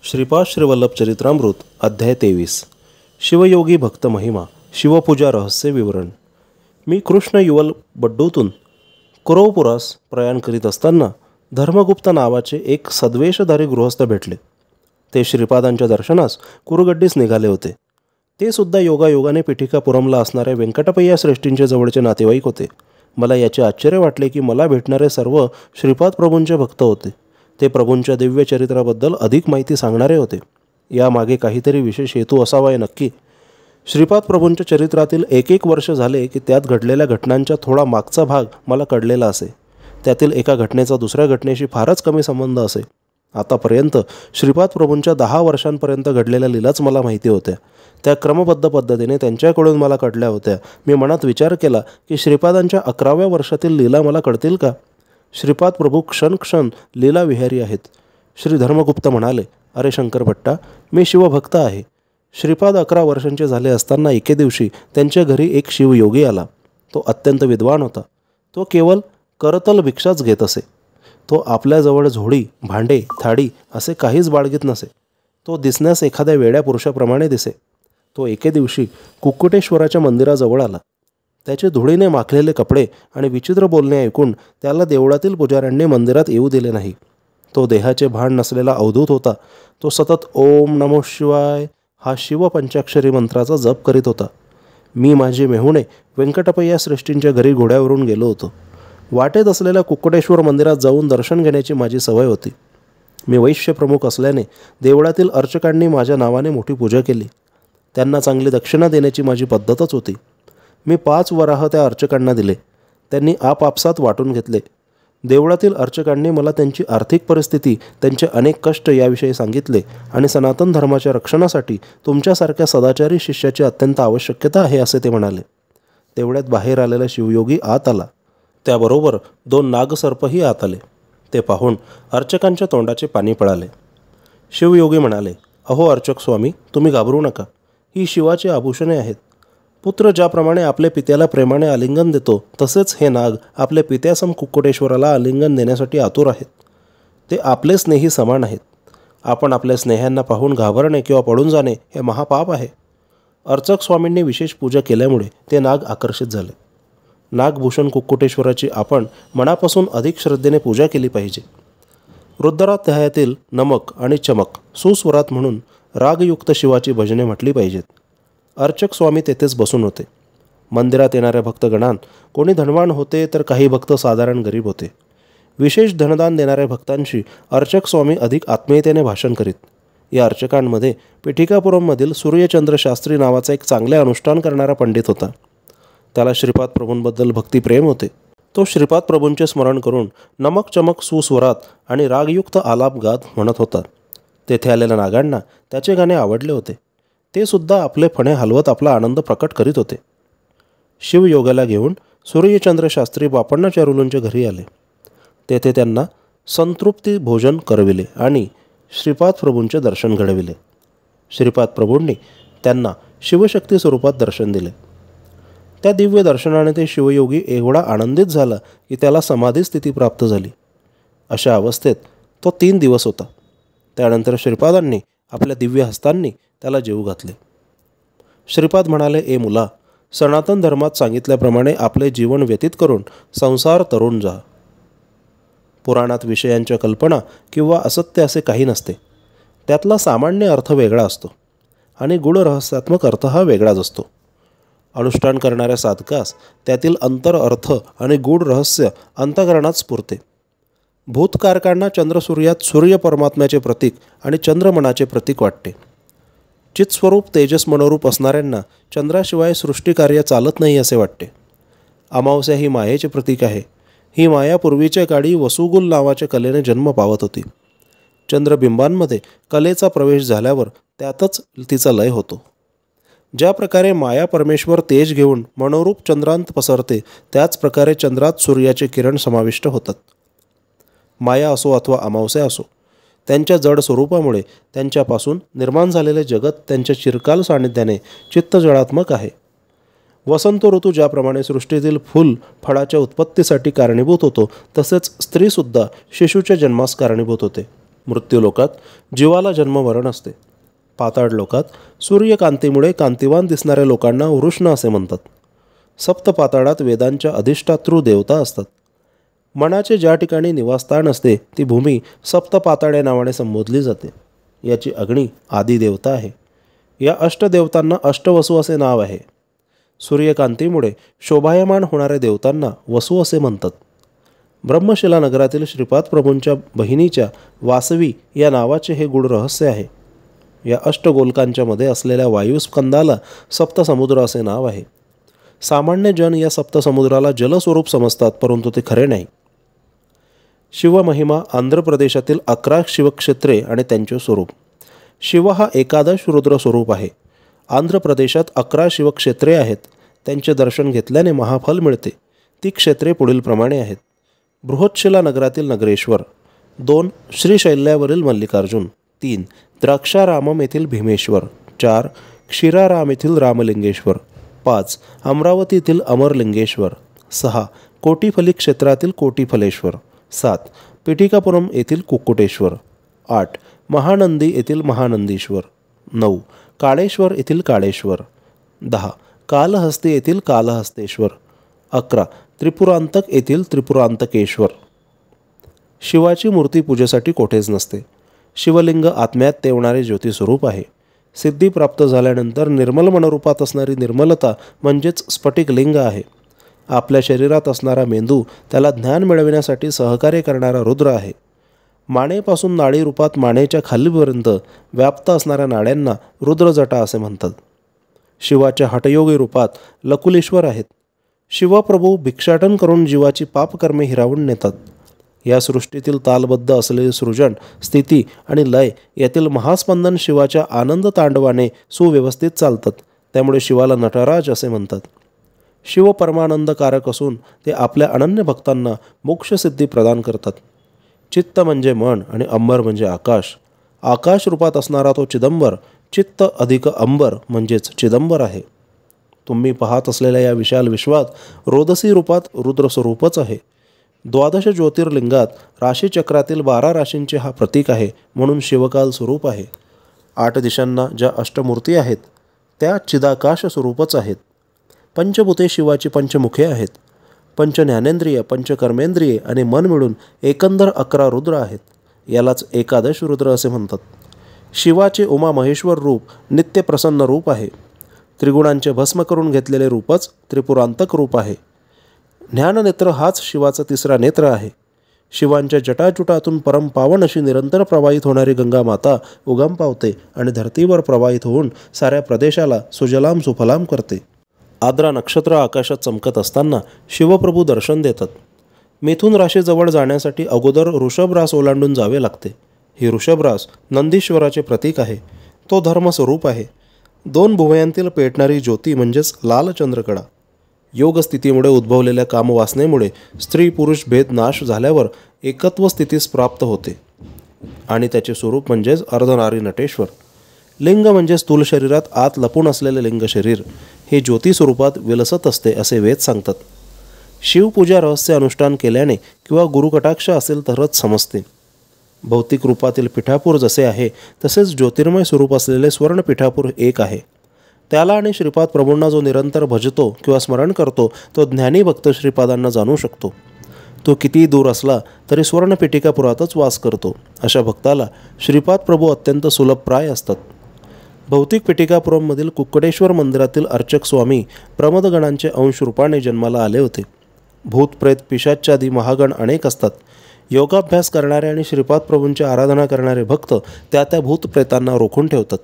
श्रीपाद श्रीवल्लभ चरित्रामृत अध्याय 23 शिवयोगी भक्त महिमा शिवपूजा रहस्य विवरण। मी कृष्ण युवल बड्डूतून कुरवपुरास प्रयाण करीत असताना धर्मगुप्त नावाचे एक सद्वेषधारी गृहस्थ भेटले। ते श्रीपादांच्या दर्शनास कुरगड्डीस निघाले होते। ते सुद्धा योगायोगाने पिठिकापुरमला असणाऱ्या व्यंकटपय्या श्रेष्ठींचे जवळचे नातेवाईक होते। मला याचे आश्चर्य वाटले की मला भेटणारे सर्व श्रीपाद प्रभूंचे भक्त होते। ते प्रभूंच्या दिव्य चरित्राबद्दल अधिक माहिती सांगणारे होते। यामागे काहीतरी विशेष हेतू असावा हे नक्की। श्रीपाद प्रभूंच्या चरित्रातील एक वर्ष झाले की त्यात घडलेल्या घटनांचा थोडा मागचा भाग मला कळलेला असे। त्यातील एका घटनेचा दुसऱ्या घटनेशी फारच कमी संबंध असे। आतापर्यंत श्रीपाद प्रभूंच्या 10 वर्षांपर्यंत घडलेल्या लीलाच मला माहिती होत्या। त्या क्रमबद्ध पद्धतीने त्यांच्याकडून मला कळल्या होत्या। मी मनात विचार केला की श्रीपादांच्या 11व्या वर्षातील लीला मला कळतील का? श्रीपाद प्रभू क्षण क्षण लीला विहारी आहेत। श्री धर्मगुप्त म्हणाले, अरे शंकर भट्टा, मी शिवभक्त आहे। श्रीपाद 11 वर्षांचे झाले असताना एके दिवशी त्यांच्या घरी एक शिवयोगी आला। तो अत्यंत विद्वान होता। तो केवळ करतल भिक्षाच घेत असे। तो आपल्याजवळ झोडी, भांडे, थाळी असे काहीच बाळगीत नसे। तो दिसण्यास एखाद्या वेड्या पुरुषाप्रमाणे दिसे। तो एके दिवशी कुक्कुटेश्वराच्या मंदिराजवळ आला। त्याचे धुळीने माखलेले कपडे आणि विचित्र बोलणे ऐकून त्याला देवळातील पुजाऱ्यांनी मंदिरात येऊ दिले नाही। तो देहाचे भान नसलेला अवधूत होता। तो सतत ओम नमो शिवाय हा शिवपंचाक्षरी मंत्राचा जप करीत होता। मी माझे मेहुणे व्यंकटपय्या श्रेष्ठींच्या घरी घोड्यावरून गेलो होतो। वाटेत असलेल्या कुक्कुटेश्वर मंदिरात जाऊन दर्शन घेण्याची माझी सवय होती। मी वैश्य प्रमुख असल्याने देवळातील अर्चकांनी माझ्या नावाने मोठी पूजा केली। त्यांना चांगली दक्षिणा देण्याची माझी पद्धतच होती। मी 5 वराह त्या अर्चकांना दिले। त्यांनी आपापसात वाटून घेतले। देवळातील अर्चकांनी मला त्यांची आर्थिक परिस्थिती, त्यांचे अनेक कष्ट याविषयी सांगितले आणि सनातन धर्माच्या रक्षणासाठी तुमच्यासारख्या सदाचारी शिष्याची अत्यंत आवश्यकता आहे असे ते म्हणाले। तेवढ्यात बाहेर आलेला शिवयोगी आत आला। त्याबरोबर 2 नागसर्पही आत आले। ते पाहून अर्चकांच्या तोंडाचे पाणी पळाले। शिवयोगी म्हणाले, अहो अर्चक स्वामी, तुम्ही घाबरू नका। ही शिवाची आभूषणे आहेत। पुत्र ज्याप्रमाणे आपल्या पित्याला प्रेमाने आलिंगन देतो, तसेच हे नाग आपल्या पित्यासम कुक्कुटेश्वराला आलिंगन देण्यासाठी आतुर आहेत। ते आपले स्नेही समान आहेत। आपण आपल्या स्नेह्यांना पाहून घाबरणे किंवा पडून जाणे हे महापाप आहे। अर्चक स्वामींनी विशेष पूजा केल्यामुळे ते नाग आकर्षित झाले। नागभूषण कुक्कुटेश्वराची आपण मनापासून अधिक श्रद्धेने पूजा केली पाहिजे। रुद्राध्यायातील नमक आणि चमक सुस्वरात म्हणून रागयुक्त शिवाची भजने म्हटली पाहिजेत। अर्चक स्वामी तेथेच बसून होते। मंदिरात येणाऱ्या भक्तगणांत कोणी धनवान होते तर काही भक्त साधारण गरीब होते। विशेष धनदान देणाऱ्या भक्तांशी अर्चक स्वामी अधिक आत्मीयतेने भाषण करीत। या अर्चकांमध्ये पिठिकापुरममधील सूर्यचंद्र शास्त्री नावाचा एक चांगले अनुष्ठान करणारा पंडित होता। त्याला श्रीपाद प्रभूंबद्दल भक्तिप्रेम होते। तो श्रीपाद प्रभूंचे स्मरण करून नमक चमक सुस्वरात आणि रागयुक्त आलाप गात म्हणत होता। तेथे आलेल्या नागांना त्याचे गाणे आवडले होते। ते सुद्धा आपले फणे हलवत आपला आनंद प्रकट करीत होते। शिवयोगाला घेऊन सूर्यचंद्र शास्त्री बापण्णाचारुलूंच्या घरी आले। तेथे त्यांना संतृप्ती भोजन करविले आणि श्रीपाद प्रभूंचे दर्शन घडविले। श्रीपाद प्रभूंनी त्यांना शिवशक्ती स्वरूपात दर्शन दिले। त्या दिव्य दर्शनाने ते शिवयोगी एवढा आनंदित झाला की त्याला समाधी स्थिती प्राप्त झाली। अशा अवस्थेत तो 3 दिवस होता। त्यानंतर श्रीपादांनी आपल्या दिव्य हस्तांनी त्याला जेवू घातले। श्रीपाद म्हणाले, ए मुला, सनातन धर्मात सांगितल्याप्रमाणे आपले जीवन व्यतीत करून संसार तरुण जा। पुराणात विषयांच्या कल्पना किंवा असत्य असे काही नसते। त्यातला सामान्य अर्थ वेगळा असतो आणि गूढ रहस्यात्मक अर्थ हा वेगळाच असतो। अनुष्ठान करणाऱ्या साधकास त्यातील अंतर अर्थ आणि गूढ रहस्य अंतःकरणात स्फुरते। भूतकारकांना चंद्रसूर्यात सूर्य परमात्म्याचे प्रतीक आणि चंद्रमनाचे प्रतीक वाटते। चित्स्वरूप तेजस मनोरूप असणाऱ्यांना चंद्राशिवाय सृष्टिकार्य चालत नाही असे वाटते। अमावस्या ही मायेचे प्रतीक आहे। ही माया पूर्वीच्या काळी वसुगुल नावाच्या कलेने जन्म पावत होती। चंद्रबिंबांमध्ये कलेचा प्रवेश झाल्यावर त्यातच तिचा लय होतो। ज्या प्रकारे माया परमेश्वर तेज घेऊन मनोरूप चंद्रांत पसरते, त्याच प्रकारे चंद्रात सूर्याचे किरण समाविष्ट होतात। माया असो अथवा अमावस्या असो, त्यांच्या जड स्वरूपामुळे त्यांच्यापासून निर्माण झालेले जगत त्यांच्या चिरकाल सान्निध्याने चित्तजडात्मक आहे। वसंत ऋतू ज्याप्रमाणे सृष्टीतील फूल फळाच्या उत्पत्तीसाठी कारणीभूत होतो, तसेच स्त्रीसुद्धा शिशूच्या जन्मास कारणीभूत होते। मृत्यूलोकात जीवाला जन्ममरण असते. पाताळ लोकात सूर्यकांतीमुळे कांतिवान दिसणाऱ्या लोकांना वृष्ण असे म्हणतात. सप्तपाताळात वेदांच्या अधिष्ठातृ देवता असतात. मनाचे ज्या ठिकाणी निवासस्थान असते ती भूमी सप्तपाताळे नावाने संबोधली जाते. याची अग्नी आदी देवता आहे. या अष्टदेवतांना अष्टवसू असे नाव आहे. सूर्यकांतीमुळे शोभायमान होणाऱ्या देवतांना वसू असे म्हणतात. ब्रह्मशिला नगरातील श्रीपाद प्रभूंच्या बहिणीच्या वासवी या नावाचे हे गूढ रहस्य आहे. या अष्टगोलकांच्या मध्ये असलेल्या वायुस्कंदाला सप्तसमुद्र असे नाव आहे. सामान्य जन या सप्तसमुद्राला जलस्वरूप समजतात, परंतु ते खरे नाही. शिवमहिमा आंध्र प्रदेशातील 11 शिवक्षेत्रे आणि त्यांचे स्वरूप. शिव हा एकादश रुद्र स्वरूप आहे. आंध्र प्रदेशात 11 शिवक्षेत्रे आहेत. त्यांचे दर्शन घेतल्याने महाफल मिळते. ती क्षेत्रे पुढीलप्रमाणे आहेत. बृहत्शिला नगरातील नगरेश्वर. 2 श्रीशैल्यावरील मल्लिकार्जुन. 3 द्राक्षारामम येथील भीमेश्वर. 4 क्षीराराम येथील रामलिंगेश्वर. 5 अमरावती येथील अमरलिंगेश्वर. 6 कोटीफली क्षेत्रातील कोटीफलेश्वर. 7 पिठिकापुरम येथील कुक्कुटेश्वर. 8 महानंदी येथील महानंदीश्वर. 9 काळेश्वर येथील काळेश्वर. 10 कालहस्ती येथील कालहस्तेश्वर. 11 त्रिपुरांतक येथील त्रिपुरांतकेश्वर. शिवाची मूर्ती पूजेसाठी कोठेच नसते. शिवलिंग आत्म्यात तेवणारे ज्योतिस्वरूप आहे. सिद्धी प्राप्त झाल्यानंतर निर्मल मनरूपात असणारी निर्मलता म्हणजेच स्फटिक लिंग आहे. आपल्या शरीरात असणारा मेंदू त्याला ज्ञान मिळविण्यासाठी सहकार्य करणारा रुद्र आहे. मानेपासून नाडी रूपात मानेच्या खालीपर्यंत व्याप्त असणाऱ्या नाड्यांना रुद्रजटा असे म्हणतात. शिवाच्या हठयोगी रूपात लकुलेश्वर आहेत. शिवप्रभू भिक्षाटन करून जीवाची पापकर्मे हिरावून नेतात. या सृष्टीतील तालबद्ध असलेले सृजन, स्थिती आणि लय यातील महास्पंदन शिवाच्या आनंद तांडवाने सुव्यवस्थित चालतात. त्यामुळे शिवाला नटराज असे म्हणतात. शिव परमानंदकारक असून ते आपल्या अनन्य भक्तांना मोक्षसिद्धी प्रदान करतात. चित्त म्हणजे मन आणि अंबर म्हणजे आकाश. आकाश रूपात असणारा तो चिदंबर चित्त अधिक अंबर म्हणजेच चिदंबर आहे. तुम्ही पाहत असलेल्या या विशाल विश्वात रोदसी रूपात रुद्रस्वरूपच आहे. 12 ज्योतिर्लिंगात राशीचक्रातील 12 राशींचे हा प्रतीक आहे, म्हणून शिवकाल स्वरूप आहे. 8 दिशांना ज्या अष्टमूर्ती आहेत त्या चिदाकाश स्वरूपच आहेत. पंचभूते शिवाची पंचमुखे आहेत. पंचज्ञानेंद्रिय, पंचकर्मेंद्रिये आणि मन मिळून एकंदर 11 रुद्र आहेत. यालाच एकादश रुद्र असे म्हणतात. शिवाचे उमा महेश्वर रूप नित्य प्रसन्न रूप आहे. त्रिगुणांचे भस्म करून घेतलेले रूपच त्रिपुरांतक रूप आहे. ज्ञाननेत्र हाच शिवाचा तिसरा नेत्र आहे. शिवांच्या जटाजुटातून परम पावन अशी निरंतर प्रवाहित होणारी गंगा माता उगम पावते आणि धर्तीवर प्रवाहित होऊन साऱ्या प्रदेशाला सुजलाम सुफलाम करते. आद्रा नक्षत्र आकाशात चमकत असताना शिवप्रभू दर्शन देतात. मिथुन राशीजवळ जाण्यासाठी अगोदर ऋषभरास ओलांडून जावे लागते. ही ऋषभरास नंदीश्वराचे प्रतीक आहे. तो धर्मस्वरूप आहे. 2 भुवयांतील पेटणारी ज्योती म्हणजेच लाल चंद्रकडा. योगस्थितीमुळे उद्भवलेल्या कामवासनेमुळे स्त्री पुरुष भेद नाश झाल्यावर एकत्व स्थितीस प्राप्त होते आणि त्याचे स्वरूप म्हणजेच अर्धनारी नटेश्वर. लिंग म्हणजे स्थूल शरीरात आत लपून असलेले लिंग शरीर हे ज्योती स्वरूपात विलसत असते असे वेद सांगतात. शिवपूजा रहस्य अनुष्ठान केल्याने किंवा गुरुकटाक्ष असेल तरच समजते. भौतिक रूपातील पिठापूर जसे आहे तसेच ज्योतिर्मय स्वरूप असलेले स्वर्ण पिठापूर एक आहे. त्याला आणि श्रीपाद प्रभूंना जो निरंतर भजतो किंवा स्मरण करतो तो ज्ञानी भक्त श्रीपादांना जाणू शकतो. तो कितीही दूर असला तरी स्वर्ण पिटिकापुरातच वास करतो. अशा भक्ताला श्रीपाद प्रभू अत्यंत सुलभप्राय असतात. भौतिक पिटिकापुरममधील कुक्कुटेश्वर मंदिरातील अर्चक स्वामी प्रमदगणांचे अंश रूपाने जन्माला आले होते. भूत प्रेत पिशाच्यादी महागण अनेक असतात. योगाभ्यास करणारे आणि श्रीपाद प्रभूंची आराधना करणारे भक्त त्या भूतप्रेतांना रोखून ठेवतात.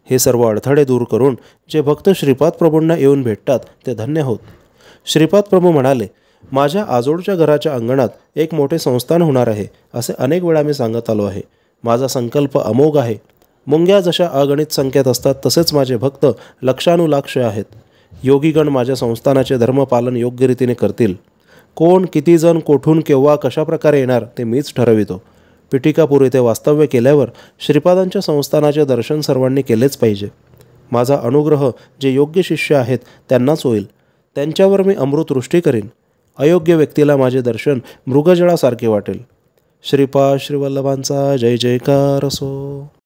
हे सर्व अडथळे दूर करून जे भक्त श्रीपाद प्रभूंना येऊन भेटतात ते धन्य होत. श्रीपाद प्रभू म्हणाले, माझ्या आजोळच्या घराच्या अंगणात एक मोठे संस्थान होणार आहे असे अनेक वेळा मी सांगत आलो आहे. माझा संकल्प अमोघ आहे. मुंग्या जशा अगणित संख्येत असतात तसेच माझे भक्त लक्षानुलाक्ष आहेत. योगीगण माझ्या संस्थानाचे धर्मपालन योग्य रीतीने करतील. कोण किती जण कोठून केव्हा कशा प्रकारे येणार ते मीच ठरवितो. पिटिकापूर येथे वास्तव्य केल्यावर श्रीपादांच्या संस्थानाचे दर्शन सर्वांनी केलेच पाहिजे. माझा अनुग्रह जे योग्य शिष्य आहेत त्यांनाच होईल. त्यांच्यावर मी अमृतवृष्टी करीन. अयोग्य व्यक्तीला माझे दर्शन मृगजळासारखे वाटेल. श्रीपाद श्रीवल्लभांचा जय जयकार असो.